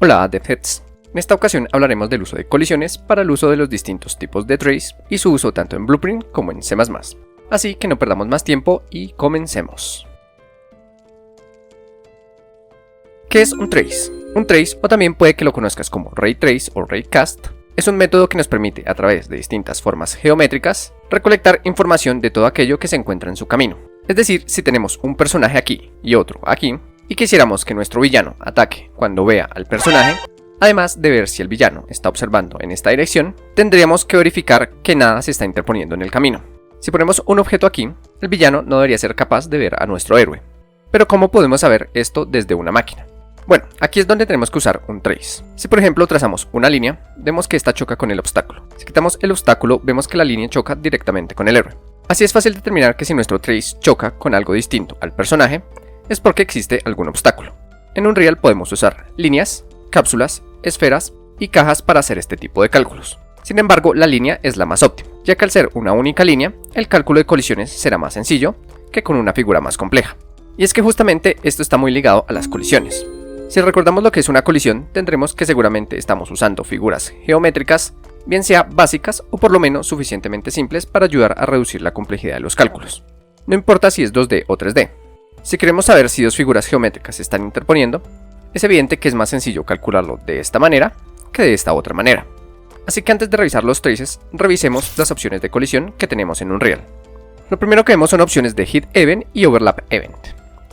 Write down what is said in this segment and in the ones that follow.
Hola DevHeads. En esta ocasión hablaremos del uso de colisiones para el uso de los distintos tipos de trace y su uso tanto en Blueprint como en C++. Así que no perdamos más tiempo y comencemos. ¿Qué es un trace? Un trace, o también puede que lo conozcas como ray trace o raycast, es un método que nos permite, a través de distintas formas geométricas, recolectar información de todo aquello que se encuentra en su camino. Es decir, si tenemos un personaje aquí y otro aquí, y quisiéramos que nuestro villano ataque cuando vea al personaje, además de ver si el villano está observando en esta dirección, tendríamos que verificar que nada se está interponiendo en el camino. Si ponemos un objeto aquí, el villano no debería ser capaz de ver a nuestro héroe. Pero ¿cómo podemos saber esto desde una máquina? Bueno, aquí es donde tenemos que usar un trace. Si por ejemplo trazamos una línea, vemos que esta choca con el obstáculo. Si quitamos el obstáculo, vemos que la línea choca directamente con el héroe. Así es fácil determinar que si nuestro trace choca con algo distinto al personaje, es porque existe algún obstáculo. En Unreal podemos usar líneas, cápsulas, esferas y cajas para hacer este tipo de cálculos. Sin embargo, la línea es la más óptima, ya que al ser una única línea, el cálculo de colisiones será más sencillo que con una figura más compleja. Y es que justamente esto está muy ligado a las colisiones. Si recordamos lo que es una colisión, tendremos que seguramente estamos usando figuras geométricas, bien sea básicas o por lo menos suficientemente simples para ayudar a reducir la complejidad de los cálculos. No importa si es 2D o 3D. Si queremos saber si dos figuras geométricas se están interponiendo, es evidente que es más sencillo calcularlo de esta manera que de esta otra manera. Así que antes de revisar los traces, revisemos las opciones de colisión que tenemos en Unreal. Lo primero que vemos son opciones de Hit Event y Overlap Event.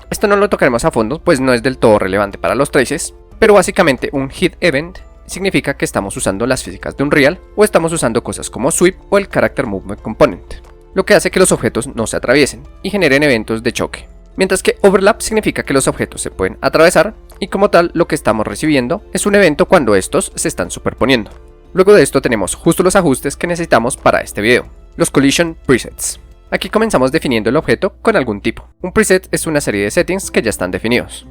Esto no lo tocaremos a fondo, pues no es del todo relevante para los traces, pero básicamente un Hit Event significa que estamos usando las físicas de Unreal o estamos usando cosas como Sweep o el Character Movement Component, lo que hace que los objetos no se atraviesen y generen eventos de choque. Mientras que Overlap significa que los objetos se pueden atravesar y como tal lo que estamos recibiendo es un evento cuando estos se están superponiendo. Luego de esto tenemos justo los ajustes que necesitamos para este video, los Collision Presets. Aquí comenzamos definiendo el objeto con algún tipo. Un preset es una serie de settings que ya están definidos.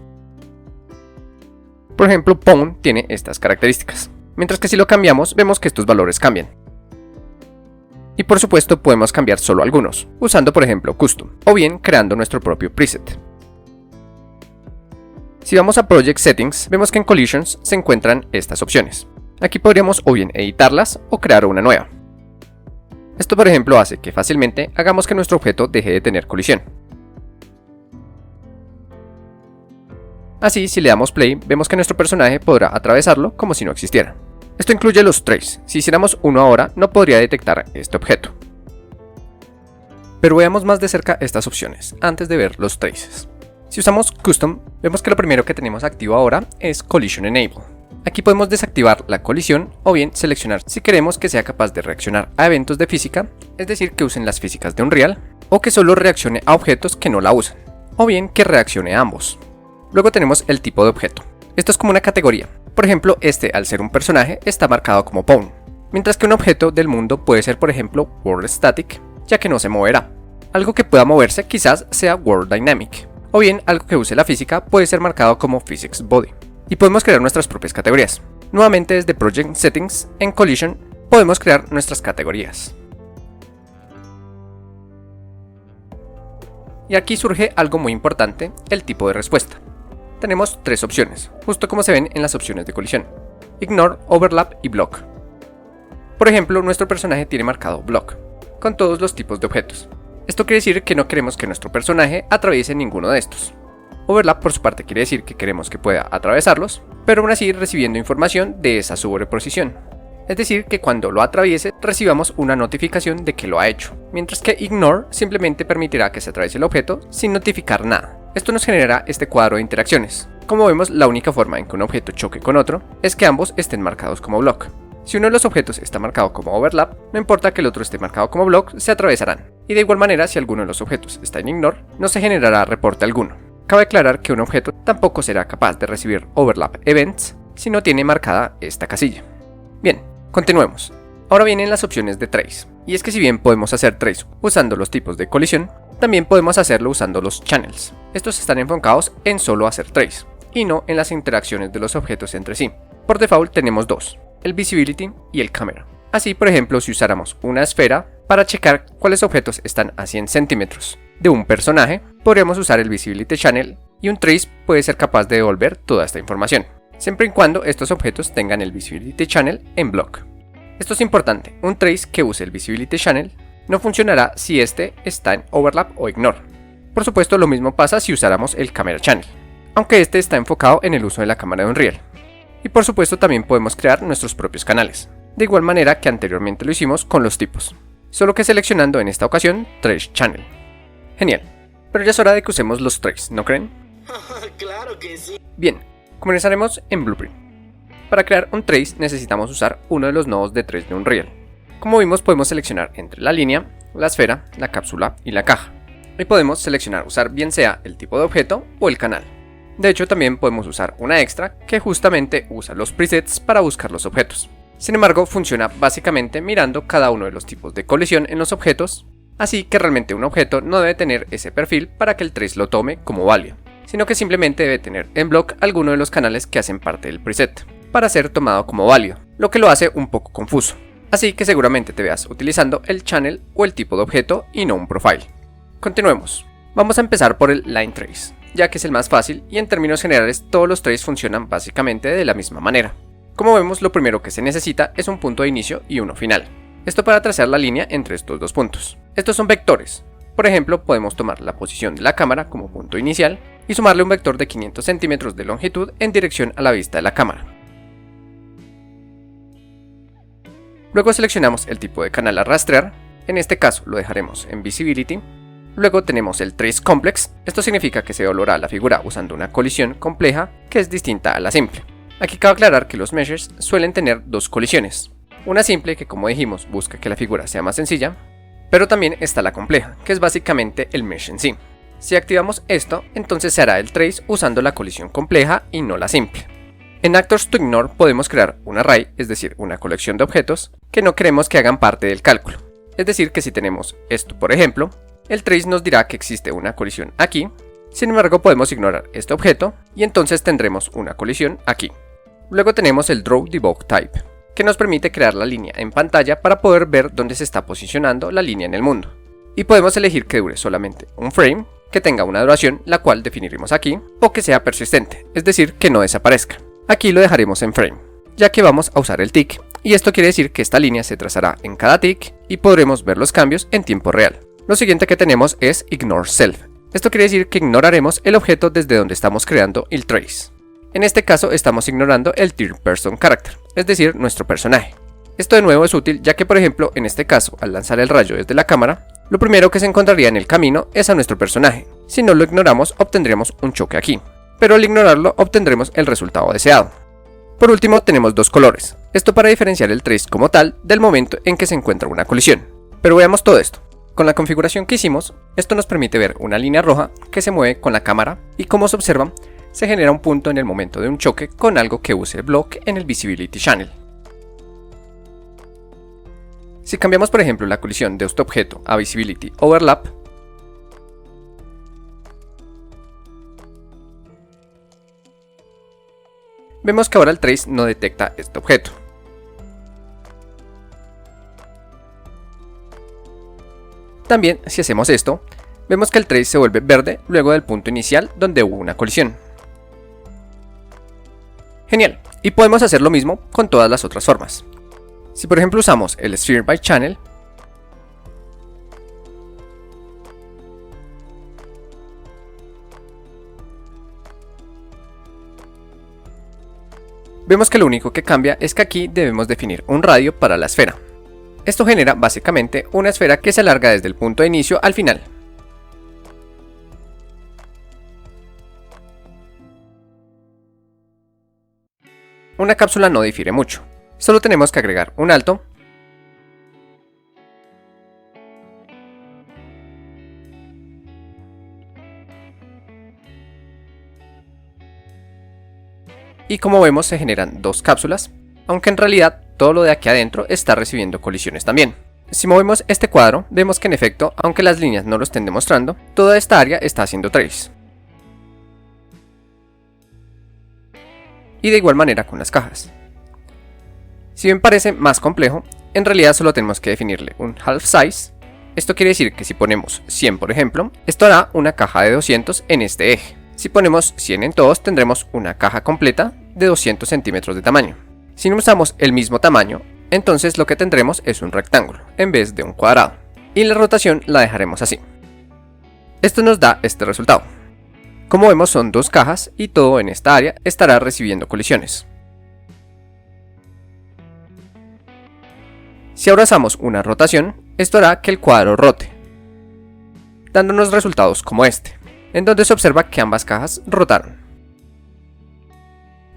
Por ejemplo, Pawn tiene estas características, mientras que si lo cambiamos vemos que estos valores cambian. Y por supuesto podemos cambiar solo algunos, usando por ejemplo Custom, o bien creando nuestro propio preset. Si vamos a Project Settings, vemos que en Collisions se encuentran estas opciones. Aquí podríamos o bien editarlas o crear una nueva. Esto por ejemplo hace que fácilmente hagamos que nuestro objeto deje de tener colisión. Así, si le damos play, vemos que nuestro personaje podrá atravesarlo como si no existiera. Esto incluye los traces. Si hiciéramos uno ahora, no podría detectar este objeto. Pero veamos más de cerca estas opciones, antes de ver los traces. Si usamos Custom, vemos que lo primero que tenemos activo ahora es Collision Enable. Aquí podemos desactivar la colisión o bien seleccionar si queremos que sea capaz de reaccionar a eventos de física, es decir, que usen las físicas de Unreal, o que solo reaccione a objetos que no la usan, o bien que reaccione a ambos. Luego tenemos el tipo de objeto. Esto es como una categoría. Por ejemplo, este al ser un personaje está marcado como Pawn, mientras que un objeto del mundo puede ser por ejemplo World Static, ya que no se moverá. Algo que pueda moverse quizás sea World Dynamic, o bien algo que use la física puede ser marcado como Physics Body. Y podemos crear nuestras propias categorías. Nuevamente desde Project Settings, en Collision, podemos crear nuestras categorías. Y aquí surge algo muy importante, el tipo de respuesta. Tenemos tres opciones, justo como se ven en las opciones de colisión: Ignore, Overlap y Block. Por ejemplo, nuestro personaje tiene marcado Block, con todos los tipos de objetos. Esto quiere decir que no queremos que nuestro personaje atraviese ninguno de estos. Overlap por su parte quiere decir que queremos que pueda atravesarlos, pero aún así recibiendo información de esa sobreposición. Es decir, que cuando lo atraviese recibamos una notificación de que lo ha hecho, mientras que Ignore simplemente permitirá que se atraviese el objeto sin notificar nada. Esto nos genera este cuadro de interacciones. Como vemos, la única forma en que un objeto choque con otro es que ambos estén marcados como Block. Si uno de los objetos está marcado como Overlap, no importa que el otro esté marcado como Block, se atravesarán. Y de igual manera, si alguno de los objetos está en Ignore, no se generará reporte alguno. Cabe aclarar que un objeto tampoco será capaz de recibir Overlap Events si no tiene marcada esta casilla. Bien, continuemos. Ahora vienen las opciones de trace. Y es que si bien podemos hacer trace usando los tipos de colisión, también podemos hacerlo usando los channels. Estos están enfocados en solo hacer trace, y no en las interacciones de los objetos entre sí. Por default tenemos dos, el Visibility y el Camera. Así, por ejemplo, si usáramos una esfera para checar cuáles objetos están a 100 centímetros de un personaje, podríamos usar el Visibility Channel y un trace puede ser capaz de devolver toda esta información. siempre y cuando estos objetos tengan el Visibility Channel en block. Esto es importante, un trace que use el Visibility Channel no funcionará si este está en Overlap o Ignore. Por supuesto, lo mismo pasa si usáramos el Camera Channel, aunque este está enfocado en el uso de la cámara de Unreal. Y por supuesto también podemos crear nuestros propios canales, de igual manera que anteriormente lo hicimos con los tipos, solo que seleccionando en esta ocasión Trace Channel. Genial, pero ya es hora de que usemos los trace, ¿no creen? Claro que sí. Bien, comenzaremos en Blueprint. Para crear un trace necesitamos usar uno de los nodos de trace de Unreal. Como vimos, podemos seleccionar entre la línea, la esfera, la cápsula y la caja. Y podemos seleccionar usar bien sea el tipo de objeto o el canal. De hecho, también podemos usar una extra que justamente usa los presets para buscar los objetos. Sin embargo, funciona básicamente mirando cada uno de los tipos de colisión en los objetos, así que realmente un objeto no debe tener ese perfil para que el trace lo tome como válido, sino que simplemente debe tener en block alguno de los canales que hacen parte del preset, para ser tomado como válido, lo que lo hace un poco confuso. Así que seguramente te veas utilizando el channel o el tipo de objeto y no un profile. Continuemos. Vamos a empezar por el Line Trace, ya que es el más fácil y en términos generales todos los traces funcionan básicamente de la misma manera. Como vemos, lo primero que se necesita es un punto de inicio y uno final. Esto para trazar la línea entre estos dos puntos. Estos son vectores. Por ejemplo, podemos tomar la posición de la cámara como punto inicial y sumarle un vector de 500 centímetros de longitud en dirección a la vista de la cámara. Luego seleccionamos el tipo de canal a rastrear, en este caso lo dejaremos en Visibility. Luego tenemos el Trace Complex, esto significa que se evaluará la figura usando una colisión compleja que es distinta a la simple. Aquí cabe aclarar que los meshes suelen tener dos colisiones, una simple que como dijimos busca que la figura sea más sencilla, pero también está la compleja, que es básicamente el mesh en sí. Si activamos esto, entonces se hará el trace usando la colisión compleja y no la simple. En Actors to Ignore podemos crear un array, es decir, una colección de objetos que no queremos que hagan parte del cálculo. Es decir, que si tenemos esto por ejemplo, el trace nos dirá que existe una colisión aquí, sin embargo podemos ignorar este objeto y entonces tendremos una colisión aquí. Luego tenemos el Draw Debug Type, que nos permite crear la línea en pantalla para poder ver dónde se está posicionando la línea en el mundo. Y podemos elegir que dure solamente un frame, que tenga una duración, la cual definiremos aquí, o que sea persistente, es decir, que no desaparezca. Aquí lo dejaremos en frame, ya que vamos a usar el tick, y esto quiere decir que esta línea se trazará en cada tick y podremos ver los cambios en tiempo real. Lo siguiente que tenemos es Ignore Self. Esto quiere decir que ignoraremos el objeto desde donde estamos creando el trace. En este caso estamos ignorando el Third Person Character, es decir, nuestro personaje. Esto de nuevo es útil ya que por ejemplo en este caso al lanzar el rayo desde la cámara, lo primero que se encontraría en el camino es a nuestro personaje. Si no lo ignoramos obtendremos un choque aquí, pero al ignorarlo obtendremos el resultado deseado. Por último tenemos dos colores, esto para diferenciar el trace como tal del momento en que se encuentra una colisión. Pero veamos todo esto. Con la configuración que hicimos, esto nos permite ver una línea roja que se mueve con la cámara y como se observa, se genera un punto en el momento de un choque con algo que use el block en el Visibility Channel. Si cambiamos por ejemplo la colisión de este objeto a Visibility Overlap, vemos que ahora el trace no detecta este objeto. También, si hacemos esto, vemos que el trace se vuelve verde luego del punto inicial donde hubo una colisión. Genial, y podemos hacer lo mismo con todas las otras formas. Si por ejemplo usamos el Sphere by Channel, vemos que lo único que cambia es que aquí debemos definir un radio para la esfera. Esto genera básicamente una esfera que se alarga desde el punto de inicio al final. Una cápsula no difiere mucho, solo tenemos que agregar un alto y como vemos se generan dos cápsulas, aunque en realidad todo lo de aquí adentro está recibiendo colisiones también. Si movemos este cuadro, vemos que en efecto, aunque las líneas no lo estén demostrando, toda esta área está haciendo trace. Y de igual manera con las cajas. Si bien parece más complejo, en realidad solo tenemos que definirle un half size. Esto quiere decir que si ponemos 100 por ejemplo, esto hará una caja de 200 en este eje. Si ponemos 100 en todos, tendremos una caja completa de 200 centímetros de tamaño. Si no usamos el mismo tamaño, entonces lo que tendremos es un rectángulo en vez de un cuadrado, y la rotación la dejaremos así. Esto nos da este resultado. Como vemos, son dos cajas y todo en esta área estará recibiendo colisiones. Si abrazamos una rotación, esto hará que el cuadro rote, dándonos resultados como este, en donde se observa que ambas cajas rotaron.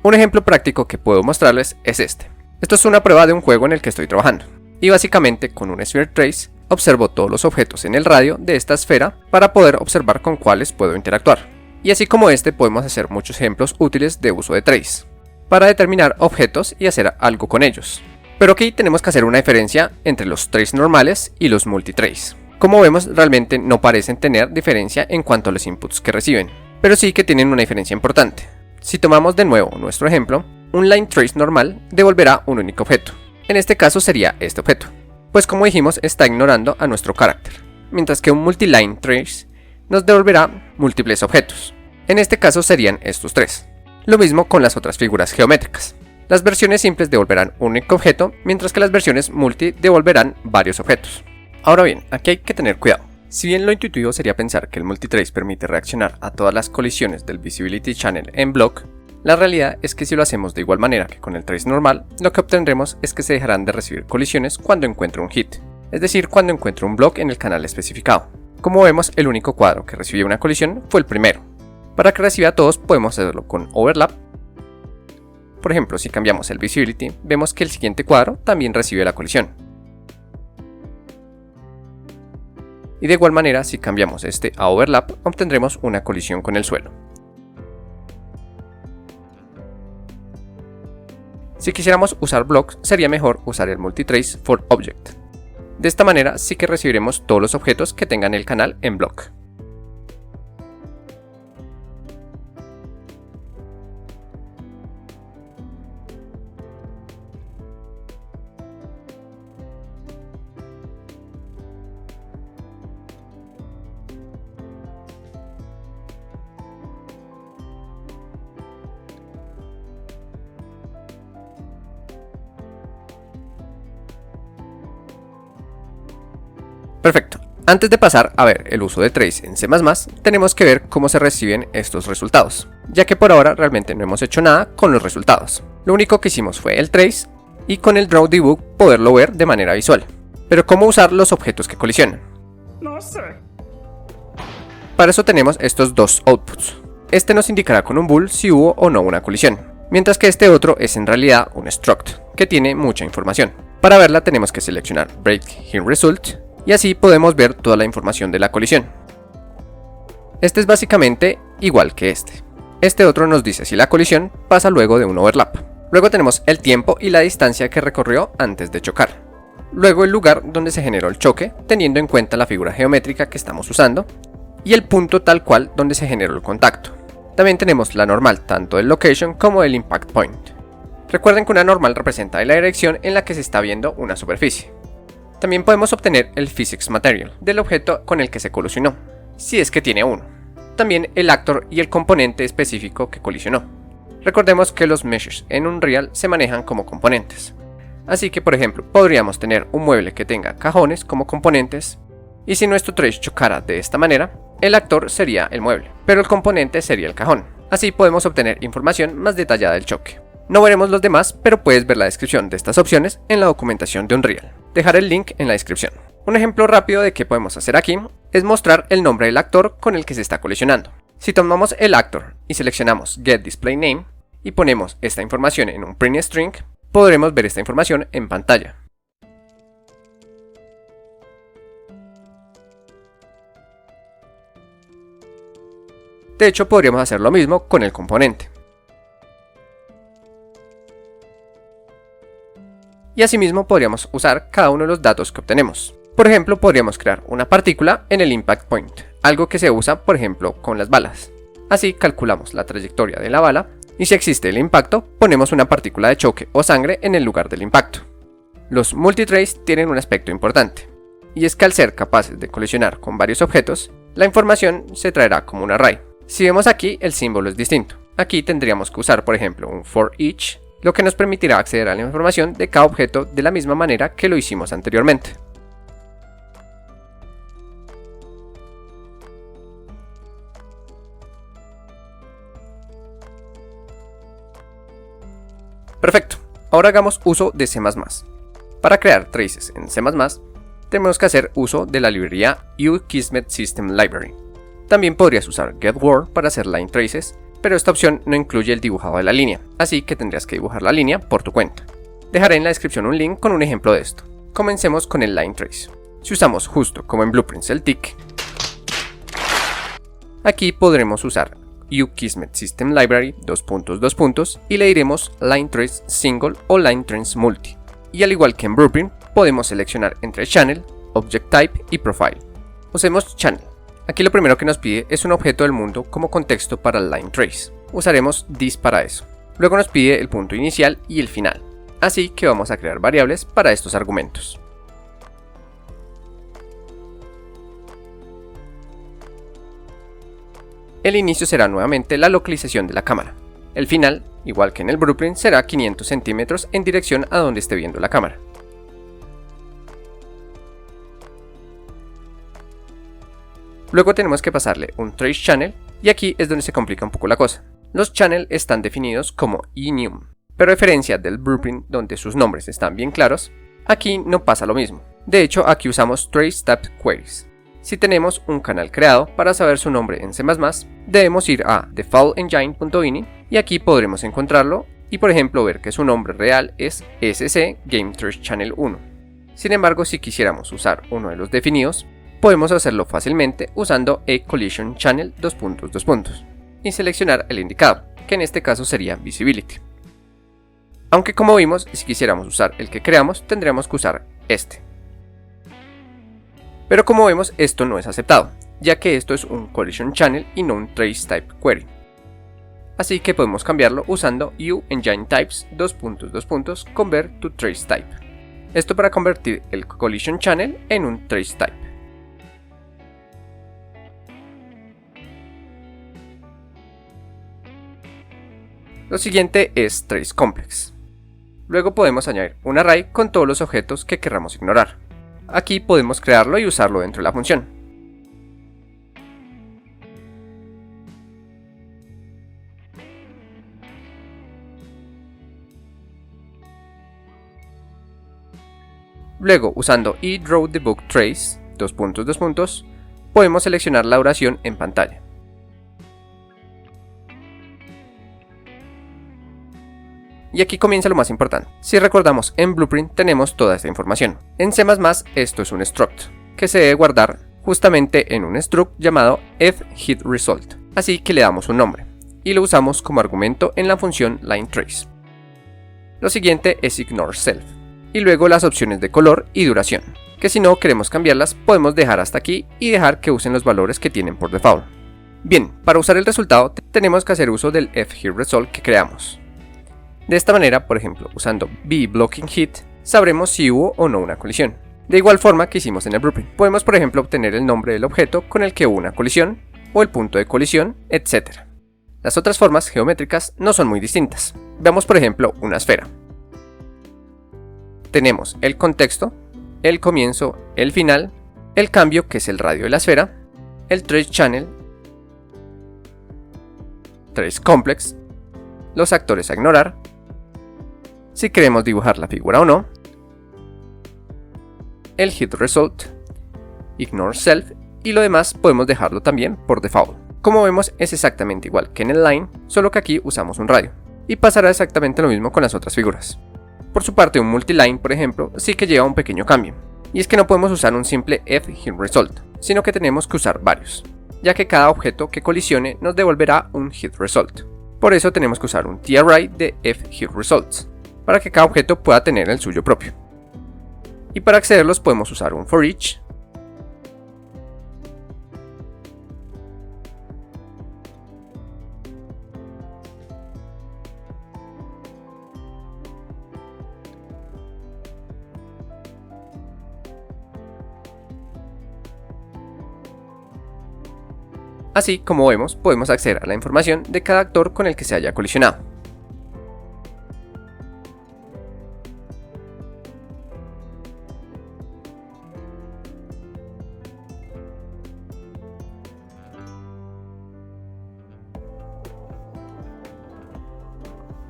Un ejemplo práctico que puedo mostrarles es este. Esto es una prueba de un juego en el que estoy trabajando, y básicamente con un Sphere Trace observo todos los objetos en el radio de esta esfera para poder observar con cuáles puedo interactuar. Y así como este podemos hacer muchos ejemplos útiles de uso de Trace, para determinar objetos y hacer algo con ellos. Pero aquí tenemos que hacer una diferencia entre los trace normales y los multitrace. Como vemos, realmente no parecen tener diferencia en cuanto a los inputs que reciben, pero sí que tienen una diferencia importante. Si tomamos de nuevo nuestro ejemplo, un line trace normal devolverá un único objeto. En este caso sería este objeto, pues como dijimos está ignorando a nuestro carácter, mientras que un multiline trace nos devolverá múltiples objetos. En este caso serían estos tres. Lo mismo con las otras figuras geométricas. Las versiones simples devolverán un único objeto, mientras que las versiones multi devolverán varios objetos. Ahora bien, aquí hay que tener cuidado. Si bien lo intuitivo sería pensar que el multitrace permite reaccionar a todas las colisiones del Visibility Channel en block, la realidad es que si lo hacemos de igual manera que con el trace normal, lo que obtendremos es que se dejarán de recibir colisiones cuando encuentre un hit, es decir, cuando encuentre un block en el canal especificado. Como vemos, el único cuadro que recibió una colisión fue el primero. Para que reciba a todos podemos hacerlo con overlap. Por ejemplo, si cambiamos el Visibility, vemos que el siguiente cuadro también recibe la colisión. Y de igual manera, si cambiamos este a Overlap, obtendremos una colisión con el suelo. Si quisiéramos usar blocks, sería mejor usar el Multitrace for Object. De esta manera sí que recibiremos todos los objetos que tengan el canal en block. Perfecto. Antes de pasar a ver el uso de Trace en C++, tenemos que ver cómo se reciben estos resultados, ya que por ahora realmente no hemos hecho nada con los resultados. Lo único que hicimos fue el Trace y con el Draw Debug poderlo ver de manera visual. Pero ¿cómo usar los objetos que colisionan? No sé. Para eso tenemos estos dos outputs. Este nos indicará con un bool si hubo o no una colisión, mientras que este otro es en realidad un struct, que tiene mucha información. Para verla tenemos que seleccionar Break Here Result, y así podemos ver toda la información de la colisión. Este es básicamente igual que este. Este otro nos dice si la colisión pasa luego de un overlap. Luego tenemos el tiempo y la distancia que recorrió antes de chocar. Luego el lugar donde se generó el choque, teniendo en cuenta la figura geométrica que estamos usando. Y el punto tal cual donde se generó el contacto. También tenemos la normal tanto del location como del impact point. Recuerden que una normal representa la dirección en la que se está viendo una superficie. También podemos obtener el physics material del objeto con el que se colisionó, si es que tiene uno. También el actor y el componente específico que colisionó. Recordemos que los meshes en Unreal se manejan como componentes. Así que por ejemplo podríamos tener un mueble que tenga cajones como componentes, y si nuestro trace chocara de esta manera, el actor sería el mueble, pero el componente sería el cajón. Así podemos obtener información más detallada del choque. No veremos los demás, pero puedes ver la descripción de estas opciones en la documentación de Unreal. Dejaré el link en la descripción. Un ejemplo rápido de qué podemos hacer aquí es mostrar el nombre del actor con el que se está colisionando. Si tomamos el actor y seleccionamos Get Display Name y ponemos esta información en un print string, podremos ver esta información en pantalla. De hecho, podríamos hacer lo mismo con el componente. Y asimismo podríamos usar cada uno de los datos que obtenemos. Por ejemplo, podríamos crear una partícula en el impact point, algo que se usa por ejemplo con las balas. Así calculamos la trayectoria de la bala y si existe el impacto, ponemos una partícula de choque o sangre en el lugar del impacto. Los multitrace tienen un aspecto importante, y es que al ser capaces de colisionar con varios objetos, la información se traerá como un array. Si vemos aquí, el símbolo es distinto, Aquí tendríamos que usar, por ejemplo, un for each, lo que nos permitirá acceder a la información de cada objeto de la misma manera que lo hicimos anteriormente. Perfecto, ahora hagamos uso de C++. Para crear traces en C++, tenemos que hacer uso de la librería uKismet System Library. También podrías usar getWord para hacer line traces, pero esta opción no incluye el dibujado de la línea, así que tendrías que dibujar la línea por tu cuenta. Dejaré en la descripción un link con un ejemplo de esto. Comencemos con el line trace. Si usamos justo como en Blueprints el tick, aquí podremos usar uKismet System Library ... y le diremos line trace single o line trace multi. Y al igual que en Blueprint, podemos seleccionar entre channel, object type y profile. Usemos channel. Aquí lo primero que nos pide es un objeto del mundo como contexto para el line trace. Usaremos this para eso. Luego nos pide el punto inicial y el final. Así que vamos a crear variables para estos argumentos. El inicio será nuevamente la localización de la cámara. El final, igual que en el Blueprint, será 500 centímetros en dirección a donde esté viendo la cámara. Luego tenemos que pasarle un trace channel y aquí es donde se complica un poco la cosa. Los channel están definidos como enum, pero a diferencia del Blueprint donde sus nombres están bien claros, aquí no pasa lo mismo. De hecho, aquí usamos trace type queries. Si tenemos un canal creado, para saber su nombre en C++, debemos ir a defaultengine.ini y aquí podremos encontrarlo y por ejemplo ver que su nombre real es SC Game Trace Channel 1. Sin embargo, si quisiéramos usar uno de los definidos, podemos hacerlo fácilmente usando collision channel ... y seleccionar el indicado, que en este caso sería visibility. Aunque como vimos, si quisiéramos usar el que creamos, tendríamos que usar este. Pero como vemos, esto no es aceptado, ya que esto es un collision channel y no un trace type query. Así que podemos cambiarlo usando uEngineTypes ... convert to trace type. Esto para convertir el collision channel en un trace type. Lo siguiente es trace complex. Luego podemos añadir un array con todos los objetos que queramos ignorar. Aquí podemos crearlo y usarlo dentro de la función. Luego, usando drawDebugTrace ... podemos seleccionar la duración en pantalla. Y aquí comienza lo más importante. Si recordamos, en Blueprint tenemos toda esta información. En C++ esto es un struct, que se debe guardar justamente en un struct llamado fHitResult. Así que le damos un nombre, y lo usamos como argumento en la función lineTrace. Lo siguiente es ignoreSelf, y luego las opciones de color y duración, que si no queremos cambiarlas podemos dejar hasta aquí y dejar que usen los valores que tienen por default. Bien, para usar el resultado tenemos que hacer uso del fHitResult que creamos. De esta manera, por ejemplo, usando bBlockingHit, sabremos si hubo o no una colisión. De igual forma que hicimos en el Blueprint, podemos por ejemplo obtener el nombre del objeto con el que hubo una colisión, o el punto de colisión, etc. Las otras formas geométricas no son muy distintas. Veamos por ejemplo una esfera. Tenemos el contexto, el comienzo, el final, el cambio que es el radio de la esfera, el trace channel, trace complex, los actores a ignorar, si queremos dibujar la figura o no, el hit-result, ignore-self y lo demás podemos dejarlo también por default. Como vemos es exactamente igual que en el line, solo que aquí usamos un radio. Y pasará exactamente lo mismo con las otras figuras. Por su parte un multiline, por ejemplo, sí que lleva un pequeño cambio. Y es que no podemos usar un simple fHitResult, sino que tenemos que usar varios, ya que cada objeto que colisione nos devolverá un hit-result. Por eso tenemos que usar un tarray de fHitResults, para que cada objeto pueda tener el suyo propio. Y para accederlos podemos usar un forEach, Así como vemos, podemos acceder a la información de cada actor con el que se haya colisionado.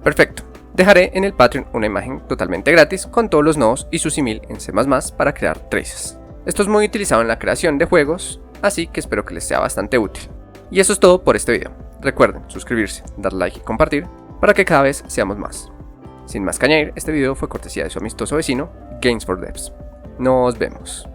Perfecto. Dejaré en el Patreon una imagen totalmente gratis con todos los nodos y su símil en C++ para crear traces. Esto es muy utilizado en la creación de juegos, así que espero que les sea bastante útil. Y eso es todo por este video. Recuerden suscribirse, dar like y compartir para que cada vez seamos más. Sin más que añadir, este video fue cortesía de su amistoso vecino, Games for Devs. Nos vemos.